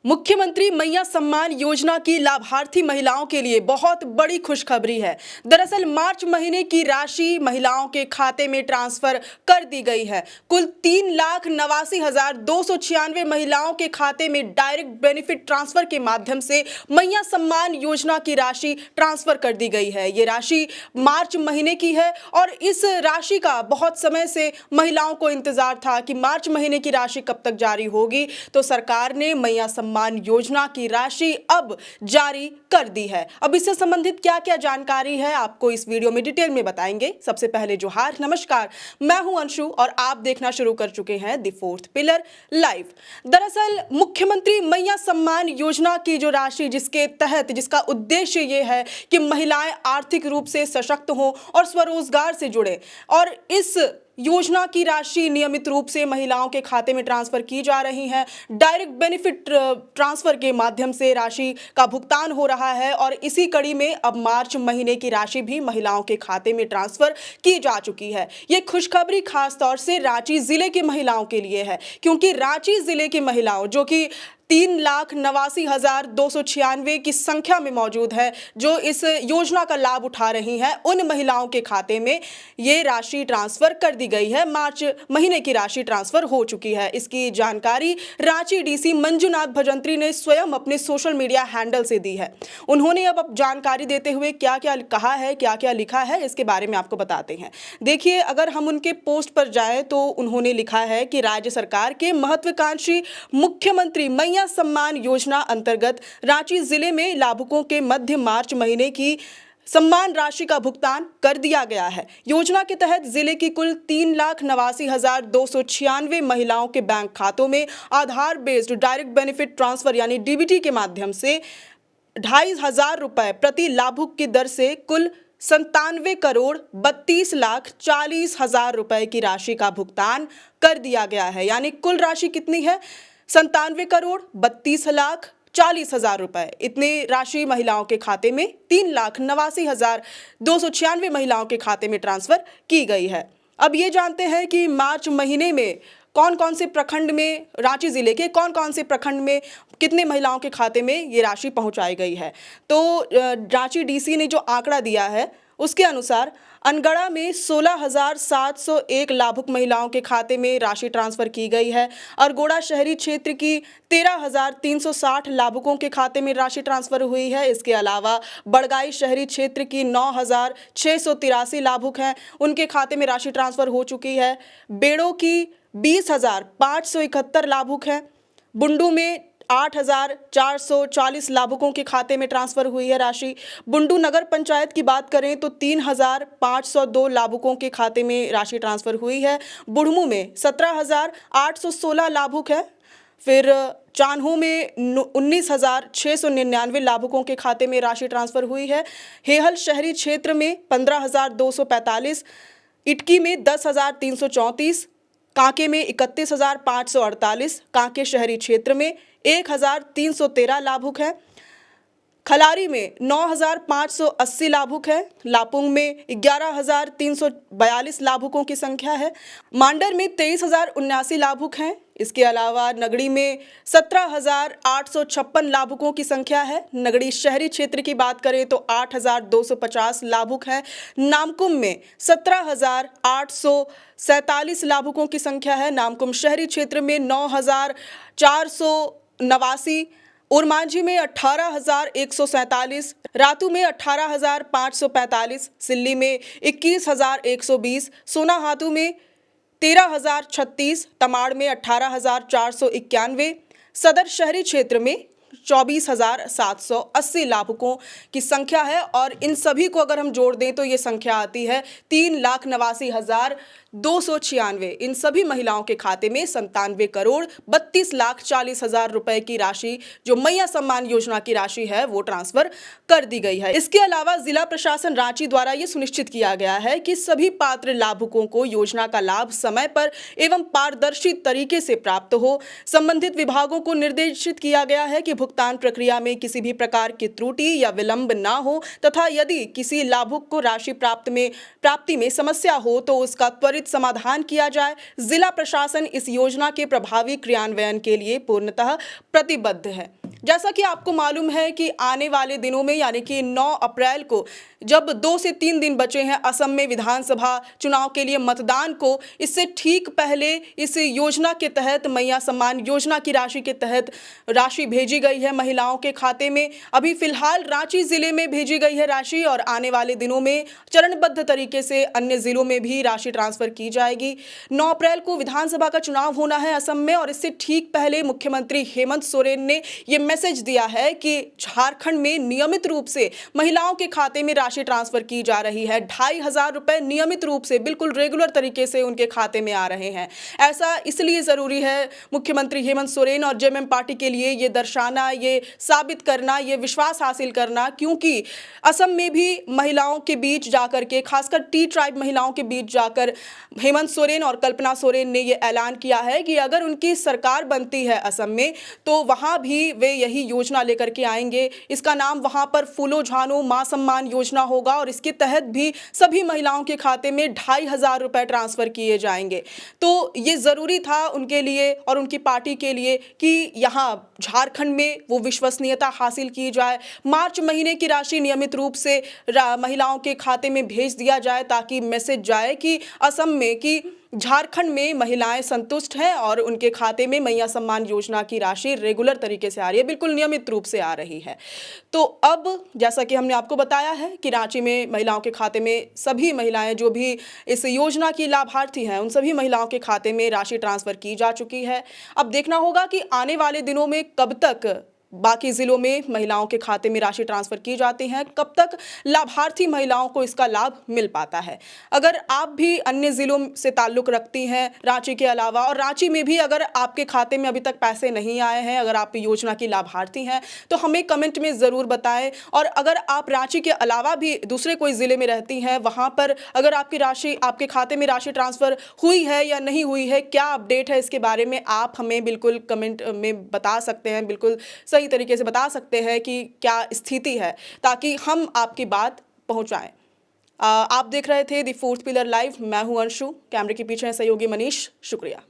मुख्यमंत्री मैया सम्मान योजना की लाभार्थी महिलाओं के लिए बहुत बड़ी खुशखबरी है। दरअसल मार्च महीने की राशि महिलाओं के खाते में ट्रांसफर कर दी गई है। कुल 3,89,296 महिलाओं के खाते में डायरेक्ट बेनिफिट ट्रांसफर के माध्यम से मैया सम्मान योजना की राशि ट्रांसफर कर दी गई है। ये राशि मार्च महीने की है और इस राशि का बहुत समय से महिलाओं को इंतजार था कि मार्च महीने की राशि कब तक जारी होगी। तो सरकार ने मैया सम्मान योजना की राशि अब जारी कर दी है। अब इससे संबंधित क्या क्या जानकारी है आपको इस वीडियो में डिटेल में बताएंगे। सबसे पहले जोहार, नमस्कार, मैं हूं अंशु और आप देखना शुरू कर चुके हैं द फोर्थ पिलर लाइव। दरअसल मुख्यमंत्री मैया सम्मान योजना की जो राशि जिसका उद्देश्य ये है कि महिलाएं आर्थिक रूप से सशक्त हों और स्वरोजगार से जुड़े, और इस योजना की राशि नियमित रूप से महिलाओं के खाते में ट्रांसफर की जा रही है। डायरेक्ट बेनिफिट ट्रांसफर के माध्यम से राशि का भुगतान हो रहा है और इसी कड़ी में अब मार्च महीने की राशि भी महिलाओं के खाते में ट्रांसफर की जा चुकी है। ये खुशखबरी खास तौर से रांची जिले की महिलाओं के लिए है, क्योंकि रांची जिले की महिलाओं जो कि 3,89,296 की संख्या में मौजूद है, जो इस योजना का लाभ उठा रही हैं, उन महिलाओं के खाते में ये राशि ट्रांसफर कर दी गई है। मार्च महीने की राशि ट्रांसफर हो चुकी है। इसकी जानकारी रांची डीसी मंजुनाथ भजंत्री ने स्वयं अपने सोशल मीडिया हैंडल से दी है। उन्होंने अब जानकारी देते हुए क्या क्या कहा है, क्या क्या लिखा है, इसके बारे में आपको बताते हैं। देखिए, अगर हम उनके पोस्ट पर जाएं तो उन्होंने लिखा है कि राज्य सरकार के महत्वाकांक्षी मुख्यमंत्री मैया सम्मान योजना अंतर्गत रांची जिले में लाभुकों के मध्य मार्च महीने की सम्मान राशि का भुगतान कर दिया गया है। योजना के तहत जिले की कुल 3,89,296 महिलाओं के बैंक खातों में आधार बेस्ड डायरेक्ट बेनिफिट ट्रांसफर यानी डीबीटी के माध्यम से 2,500 रुपए प्रति लाभुक की दर से कुल 97,32,40,000 रुपए की राशि का भुगतान कर दिया गया है। यानी कुल राशि कितनी है? 97,32,40,000 रुपए। इतनी राशि महिलाओं के खाते में 3,89,296 महिलाओं के खाते में ट्रांसफर की गई है। अब ये जानते हैं कि मार्च महीने में कौन कौन से प्रखंड में, रांची जिले के कौन कौन से प्रखंड में कितने महिलाओं के खाते में ये राशि पहुंचाई गई है। तो रांची डीसी ने जो आंकड़ा दिया है उसके अनुसार अनगढ़ा में 16,701 लाभुक महिलाओं के खाते में राशि ट्रांसफर की गई है। अरगोड़ा शहरी क्षेत्र की 13,360 लाभुकों के खाते में राशि ट्रांसफर हुई है। इसके अलावा बड़गाई शहरी क्षेत्र की 9,683 लाभुक हैं, उनके खाते में राशि ट्रांसफर हो चुकी है। बेड़ों की 20,571 लाभुक हैं। बुंडू में 8,440 लाभुकों के खाते में ट्रांसफर हुई है राशि। बुंडू नगर पंचायत की बात करें तो 3,502 लाभुकों के खाते में राशि ट्रांसफर हुई है। बुढ़मू में 17,816 लाभुक है। फिर चान्हो में 19,699 लाभुकों के खाते में राशि ट्रांसफर हुई है। हेहल शहरी क्षेत्र में 15,245, इटकी में 10,334, कांके में 31,548, कांके शहरी क्षेत्र में 1,313 लाभुक हैं। खलारी में 9,580 लाभुक है। लापुंग में 11,342 लाभुकों की संख्या है। मांडर में 23,079 लाभुक हैं। इसके अलावा नगड़ी में 17,856 लाभुकों की संख्या है। नगड़ी शहरी क्षेत्र की बात करें तो 8,250 लाभुक हैं। नामकुम में 17,847 लाभुकों की संख्या है। नामकुम शहरी क्षेत्र में 9,489, उरमांझी में 18,147, रातू में 18,545, सिल्ली में 21,120, सोनाहातू में 13,036, तमाड़ में 18,491, सदर शहरी क्षेत्र में 24,780 लाभुकों की संख्या है। और इन सभी को अगर हम जोड़ दें तो ये संख्या आती है 3,89,296। इन सभी महिलाओं के खाते में 97,32,40,000 रुपए की राशि, जो मैया सम्मान योजना की राशि है, वो ट्रांसफर कर दी गई है। इसके अलावा जिला प्रशासन रांची द्वारा ये सुनिश्चित किया गया है कि सभी पात्र लाभुकों को योजना का लाभ समय पर एवं पारदर्शी तरीके से प्राप्त हो। संबंधित विभागों को निर्देशित किया गया है कि भुगतान प्रक्रिया में किसी भी प्रकार की त्रुटि या विलंब ना हो, तथा यदि किसी लाभुक को राशि प्राप्ति में समस्या हो तो उसका त्वरित त्वरित समाधान किया जाए। जिला प्रशासन इस योजना के प्रभावी क्रियान्वयन के लिए पूर्णतः प्रतिबद्ध है। जैसा कि आपको मालूम है कि आने वाले दिनों में यानी कि 9 अप्रैल को जब 2 से 3 दिन बचे हैं असम में विधानसभा चुनाव के लिए मतदान को, इससे ठीक पहले इस योजना के तहत मैया सम्मान योजना की राशि के तहत राशि भेजी गई है महिलाओं के खाते में। अभी फिलहाल रांची जिले में भेजी गई है राशि और आने वाले दिनों में चरणबद्ध तरीके से अन्य जिलों में भी राशि ट्रांसफर की जाएगी। 9 अप्रैल को विधानसभा का चुनाव होना है असम में और इससे ठीक पहले मुख्यमंत्री हेमंत सोरेन ने ये मैसेज दिया है कि झारखंड में नियमित रूप से महिलाओं के खाते में राशि ट्रांसफर की जा रही है। 2,500 रुपए नियमित रूप से बिल्कुल रेगुलर तरीके से उनके खाते में आ रहे हैं। ऐसा इसलिए जरूरी है मुख्यमंत्री हेमंत सोरेन और जेएमएम पार्टी के लिए ये दर्शाना, ये साबित करना, ये विश्वास हासिल करना, क्योंकि असम में भी महिलाओं के बीच जाकर के, खासकर टी ट्राइब महिलाओं के बीच जाकर हेमंत सोरेन और कल्पना सोरेन ने ये ऐलान किया है कि अगर उनकी सरकार बनती है असम में तो वहां भी वे यही योजना लेकर के आएंगे। इसका नाम वहां पर फूलो झानो मां सम्मान योजना होगा और इसके तहत भी सभी महिलाओं के खाते में 2,500 रुपए ट्रांसफर किए जाएंगे। तो ये जरूरी था उनके लिए और उनकी पार्टी के लिए कि यहाँ झारखंड में वो विश्वसनीयता हासिल की जाए। मार्च महीने की राशि नियमित रूप से महिलाओं के खाते में भेज दिया जाए ताकि मैसेज जाए कि असम में कि झारखंड में महिलाएं संतुष्ट हैं और उनके खाते में मैया सम्मान योजना की राशि रेगुलर तरीके से आ रही है, बिल्कुल नियमित रूप से आ रही है। तो अब जैसा कि हमने आपको बताया है कि रांची में महिलाओं के खाते में सभी महिलाएं जो भी इस योजना की लाभार्थी हैं उन सभी महिलाओं के खाते में राशि ट्रांसफर की जा चुकी है। अब देखना होगा कि आने वाले दिनों में कब तक बाकी जिलों में महिलाओं के खाते में राशि ट्रांसफर की जाती हैं, कब तक लाभार्थी महिलाओं को इसका लाभ मिल पाता है। अगर आप भी अन्य जिलों से ताल्लुक रखती हैं रांची के अलावा और रांची में भी अगर आपके खाते में अभी तक पैसे नहीं आए हैं, अगर आप योजना की लाभार्थी हैं तो हमें कमेंट में ज़रूर बताएं। और अगर आप रांची के अलावा भी दूसरे कोई ज़िले में रहती हैं, वहाँ पर अगर आपकी राशि आपके खाते में राशि ट्रांसफ़र हुई है या नहीं हुई है, क्या अपडेट है, इसके बारे में आप हमें बिल्कुल कमेंट में बता सकते हैं, बिल्कुल सही तरीके से बता सकते हैं कि क्या स्थिति है, ताकि हम आपकी बात पहुंचाएं। आप देख रहे थे द फोर्थ पिलर लाइव। मैं हूं अंशु, कैमरे के पीछे है सहयोगी मनीष। शुक्रिया।